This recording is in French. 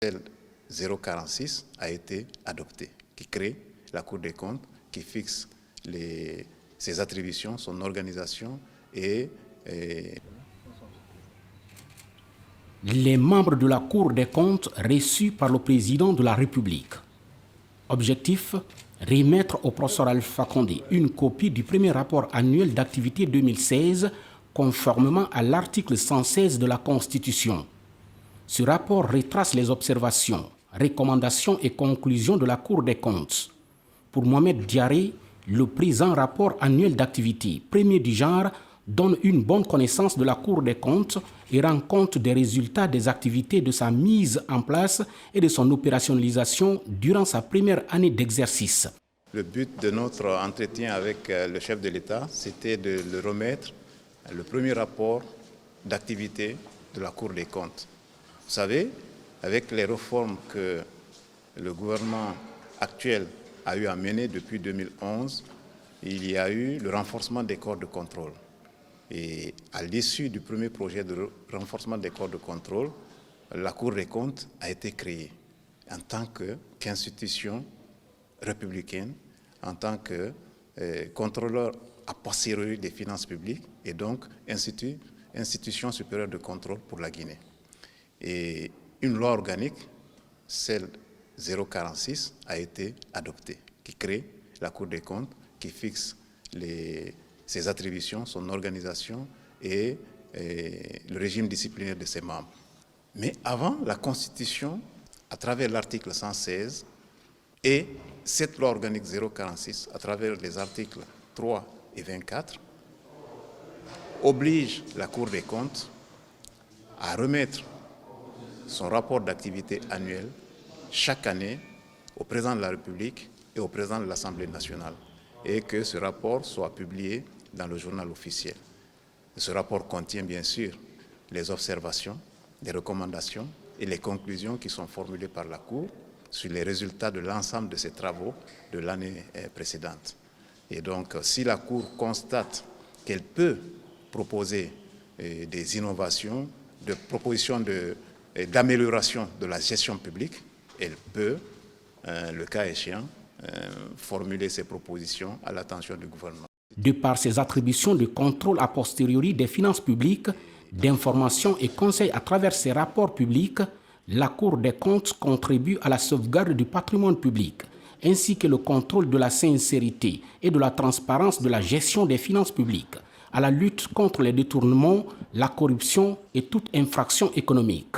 Celle 046 a été adoptée, qui crée la Cour des comptes, qui fixe ses attributions, son organisation et les membres de la Cour des comptes reçus par le président de la République. Objectif, remettre au professeur Alpha Condé une copie du premier rapport annuel d'activité 2016 conformément à l'article 116 de la Constitution. Ce rapport retrace les observations, recommandations et conclusions de la Cour des comptes. Pour Mohamed Diaré, le présent rapport annuel d'activité, premier du genre, donne une bonne connaissance de la Cour des comptes et rend compte des résultats des activités de sa mise en place et de son opérationnalisation durant sa première année d'exercice. Le but de notre entretien avec le chef de l'État, c'était de le remettre le premier rapport d'activité de la Cour des comptes. Vous savez, avec les réformes que le gouvernement actuel a eu à mener depuis 2011, il y a eu le renforcement des corps de contrôle. Et à l'issue du premier projet de renforcement des corps de contrôle, la Cour des comptes a été créée en tant qu'institution républicaine, en tant que contrôleur a posteriori des finances publiques et donc institution supérieure de contrôle pour la Guinée. Et une loi organique, celle 046, a été adoptée, qui crée la Cour des comptes, qui fixe ses attributions, son organisation et le régime disciplinaire de ses membres. Mais avant la Constitution, à travers l'article 116 et cette loi organique 046, à travers les articles 3 et 24, oblige la Cour des comptes à remettre son rapport d'activité annuel chaque année au président de la République et au président de l'Assemblée nationale et que ce rapport soit publié dans le journal officiel. Ce rapport contient bien sûr les observations, les recommandations et les conclusions qui sont formulées par la Cour sur les résultats de l'ensemble de ses travaux de l'année précédente. Et donc, si la Cour constate qu'elle peut proposer des innovations, des propositions d'amélioration de la gestion publique, elle peut, le cas échéant, formuler ses propositions à l'attention du gouvernement. De par ses attributions de contrôle a posteriori des finances publiques, d'information et conseils à travers ses rapports publics, la Cour des comptes contribue à la sauvegarde du patrimoine public, ainsi que le contrôle de la sincérité et de la transparence de la gestion des finances publiques, à la lutte contre les détournements, la corruption et toute infraction économique.